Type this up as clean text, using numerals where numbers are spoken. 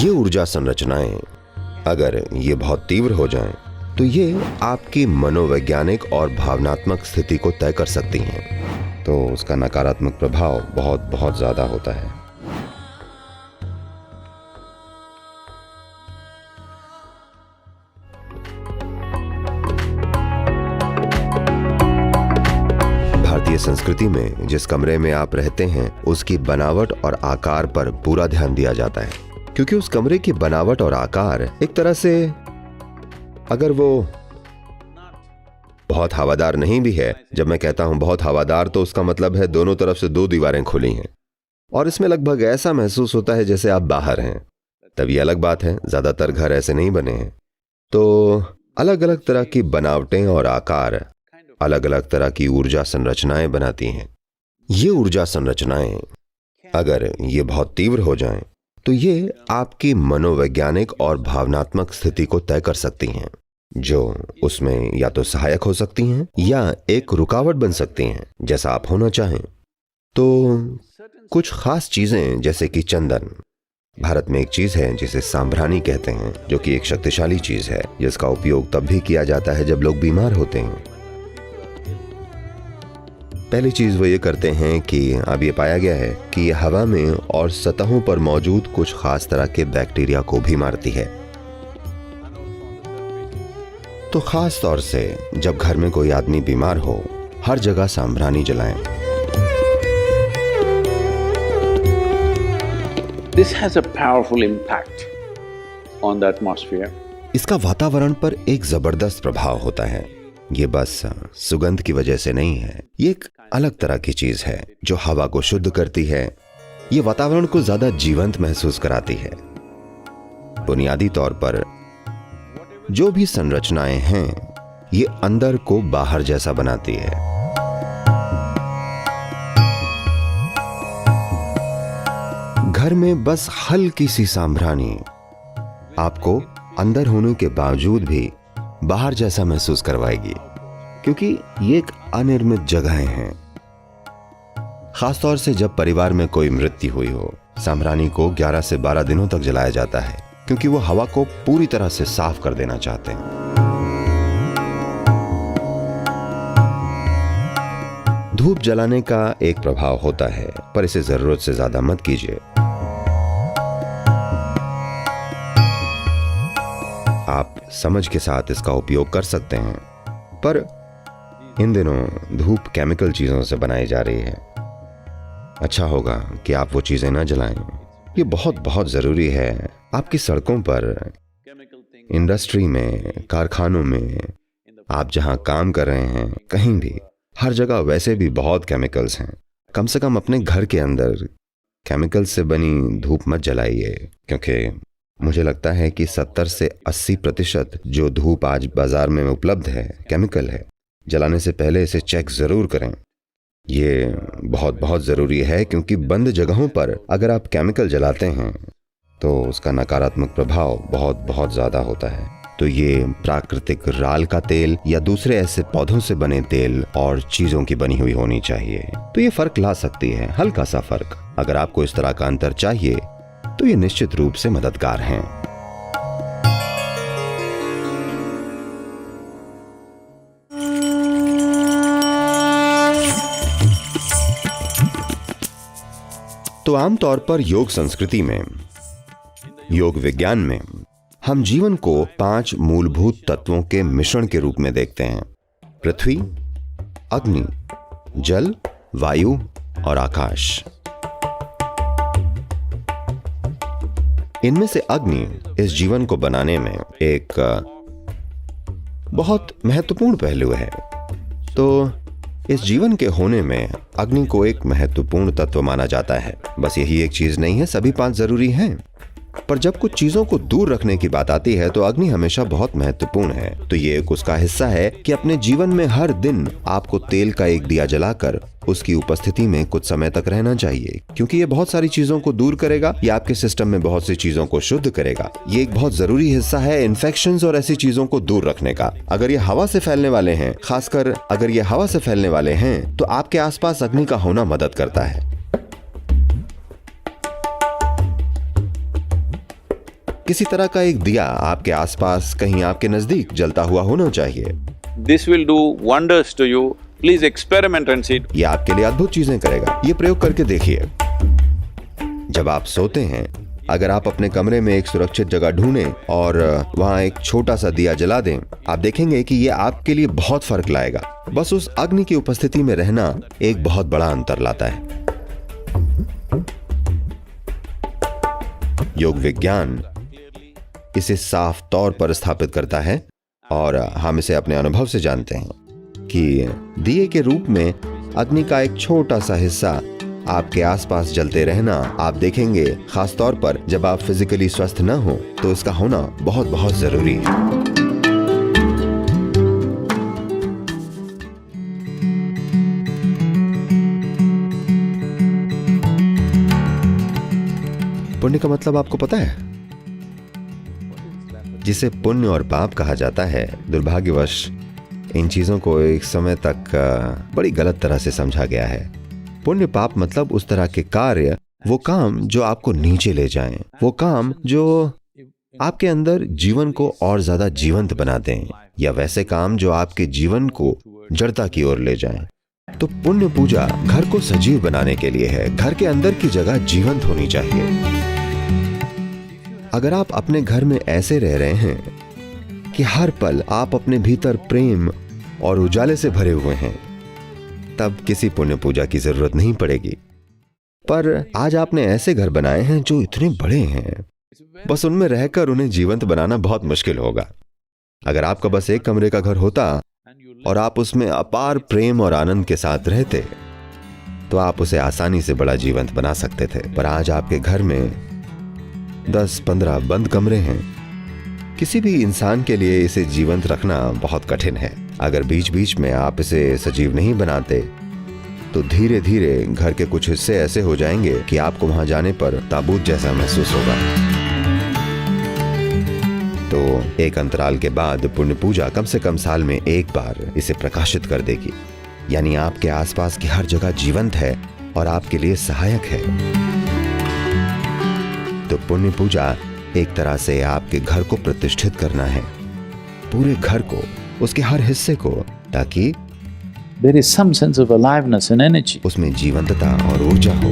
ये ऊर्जा संरचनाएं अगर ये बहुत तीव्र हो जाएं, तो ये आपकी मनोवैज्ञानिक और भावनात्मक स्थिति को तय कर सकती हैं। तो उसका नकारात्मक प्रभाव बहुत बहुत ज्यादा होता है। भारतीय संस्कृति में जिस कमरे में आप रहते हैं उसकी बनावट और आकार पर पूरा ध्यान दिया जाता है, क्योंकि उस कमरे की बनावट और आकार एक तरह से, अगर वो बहुत हवादार नहीं भी है, जब मैं कहता हूं बहुत हवादार तो उसका मतलब है दोनों तरफ से 2 दीवारें खुली हैं और इसमें लगभग ऐसा महसूस होता है जैसे आप बाहर हैं, तब ये अलग बात है। ज्यादातर घर ऐसे नहीं बने हैं। तो अलग अलग तरह की बनावटें और आकार अलग अलग तरह की ऊर्जा संरचनाएं बनाती हैं। ये ऊर्जा संरचनाएं अगर ये बहुत तीव्र हो जाएं, तो ये आपकी मनोवैज्ञानिक और भावनात्मक स्थिति को तय कर सकती हैं, जो उसमें या तो सहायक हो सकती हैं या एक रुकावट बन सकती हैं, जैसा आप होना चाहें। तो कुछ खास चीजें जैसे कि चंदन, भारत में एक चीज है जिसे सांभरानी कहते हैं, जो कि एक शक्तिशाली चीज है जिसका उपयोग तब भी किया जाता है जब लोग बीमार होते हैं। पहली चीज वो ये करते हैं कि अब ये पाया गया है कि ये हवा में और सतहों पर मौजूद कुछ खास तरह के बैक्टीरिया को भी मारती है। तो खास तौर से जब घर में कोई आदमी बीमार हो, हर जगह सांभरानी जलाएं। This has a powerful impact on the atmosphere. इसका वातावरण पर एक जबरदस्त प्रभाव होता है। ये बस सुगंध की वजह से नहीं है, ये एक अलग तरह की चीज है जो हवा को शुद्ध करती है। ये वातावरण को ज्यादा जीवंत महसूस कराती है। बुनियादी तौर पर जो भी संरचनाएं हैं, ये अंदर को बाहर जैसा बनाती है। घर में बस हल्की सी सांभरानी आपको अंदर होने के बावजूद भी बाहर जैसा महसूस करवाएगी, क्योंकि ये एक अनिर्मित जगहें हैं। खासतौर से जब परिवार में कोई मृत्यु हुई हो, सांभरानी को 11 से 12 दिनों तक जलाया जाता है, क्योंकि वो हवा को पूरी तरह से साफ कर देना चाहते हैं। धूप जलाने का एक प्रभाव होता है, पर इसे जरूरत से ज्यादा मत कीजिए। आप समझ के साथ इसका उपयोग कर सकते हैं, पर इन दिनों धूप केमिकल चीजों से बनाई जा रही है। अच्छा होगा कि आप वो चीजें ना जलाएं। ये बहुत बहुत जरूरी है। आपकी सड़कों पर, इंडस्ट्री में, कारखानों में, आप जहां काम कर रहे हैं, कहीं भी, हर जगह वैसे भी बहुत केमिकल्स हैं। कम से कम अपने घर के अंदर केमिकल से बनी धूप मत जलाइए, क्योंकि मुझे लगता है कि 70 से 80% जो धूप आज बाजार में उपलब्ध है केमिकल है। जलाने से पहले इसे चेक जरूर करें। ये बहुत बहुत जरूरी है, क्योंकि बंद जगहों पर अगर आप केमिकल जलाते हैं तो उसका नकारात्मक प्रभाव बहुत बहुत ज्यादा होता है। तो ये प्राकृतिक राल का तेल या दूसरे ऐसे पौधों से बने तेल और चीजों की बनी हुई होनी चाहिए। तो ये फर्क ला सकती है, हल्का सा फर्क। अगर आपको इस तरह का अंतर चाहिए तो ये निश्चित रूप से मददगार हैं। तो आमतौर पर योग संस्कृति में, योग विज्ञान में, हम जीवन को 5 मूलभूत तत्वों के मिश्रण के रूप में देखते हैं: पृथ्वी, अग्नि, जल, वायु और आकाश। इनमें से अग्नि इस जीवन को बनाने में एक बहुत महत्वपूर्ण पहलू है। तो इस जीवन के होने में अग्नि को एक महत्वपूर्ण तत्व माना जाता है। बस यही एक चीज नहीं है, सभी 5 जरूरी हैं। पर जब कुछ चीजों को दूर रखने की बात आती है तो अग्नि हमेशा बहुत महत्वपूर्ण है। तो ये एक उसका हिस्सा है कि अपने जीवन में हर दिन आपको तेल का एक दिया जलाकर उसकी उपस्थिति में कुछ समय तक रहना चाहिए, क्योंकि ये बहुत सारी चीजों को दूर करेगा, ये आपके सिस्टम में बहुत सी चीजों को शुद्ध करेगा। ये एक बहुत जरूरी हिस्सा है इन्फेक्शंस और ऐसी चीजों को दूर रखने का। अगर ये हवा से फैलने वाले हैं, खासकर अगर ये हवा से फैलने वाले हैं, तो आपके आसपास अग्नि का होना मदद करता है। किसी तरह का एक दिया आपके आसपास कहीं आपके नजदीक जलता हुआ होना चाहिए। This will do wonders to you. Please experiment and see. ये आपके लिए अद्भुत चीजें करेगा। ये प्रयोग करके देखिए। जब आप सोते हैं, अगर आप अपने कमरे में एक सुरक्षित जगह ढूंढें और वहां एक छोटा सा दिया जला दें, आप देखेंगे कि ये आपके लिए बहुत फर्क लाएगा। बस उस अग्नि की उपस्थिति में रहना एक बहुत बड़ा अंतर लाता है। योग विज्ञान इसे साफ तौर पर स्थापित करता है और हम इसे अपने अनुभव से जानते हैं कि दिए के रूप में अग्नि का एक छोटा सा हिस्सा आपके आसपास जलते रहना आप देखेंगे, खास तौर पर जब आप फिजिकली स्वस्थ न हो तो इसका होना बहुत बहुत जरूरी है। पुण्य का मतलब आपको पता है? जिसे पुण्य और पाप कहा जाता है, दुर्भाग्यवश इन चीजों को एक समय तक बड़ी गलत तरह से समझा गया है। पुण्य पाप मतलब उस तरह के कार्य, वो काम जो आपको नीचे ले जाएं, वो काम जो आपके अंदर जीवन को और ज्यादा जीवंत बना दें, या वैसे काम जो आपके जीवन को जड़ता की ओर ले जाएं। तो पुण्य पूजा घर को सजीव बनाने के लिए है। घर के अंदर की जगह जीवंत होनी चाहिए। अगर आप अपने घर में ऐसे रह रहे हैं कि हर पल आप अपने भीतर प्रेम और उजाले से भरे हुए हैं, तब किसी पुण्य पूजा की जरूरत नहीं पड़ेगी। पर आज आपने ऐसे घर बनाए हैं जो इतने बड़े हैं, बस उनमें रहकर उन्हें जीवंत बनाना बहुत मुश्किल होगा। अगर आपका बस एक कमरे का घर होता और आप उसमें अपार प्रेम और आनंद के साथ रहते, तो आप उसे आसानी से बड़ा जीवंत बना सकते थे। पर आज आपके घर में 10-15 बंद कमरे हैं। किसी भी इंसान के लिए इसे जीवंत रखना बहुत कठिन है। अगर बीच बीच में आप इसे सजीव नहीं बनाते, तो धीरे धीरे घर के कुछ हिस्से ऐसे हो जाएंगे कि आपको वहां जाने पर ताबूत जैसा महसूस होगा। तो एक अंतराल के बाद पुण्य पूजा कम से कम साल में एक बार इसे प्रकाशित कर देगी, यानी आपके आसपास की हर जगह जीवंत है और आपके लिए सहायक है। तो पुण्य पूजा एक तरह से आपके घर को प्रतिष्ठित करना है, पूरे घर को, उसके हर हिस्से को, ताकि there is some sense of aliveness and energy. उसमें जीवंतता और ऊर्जा हो।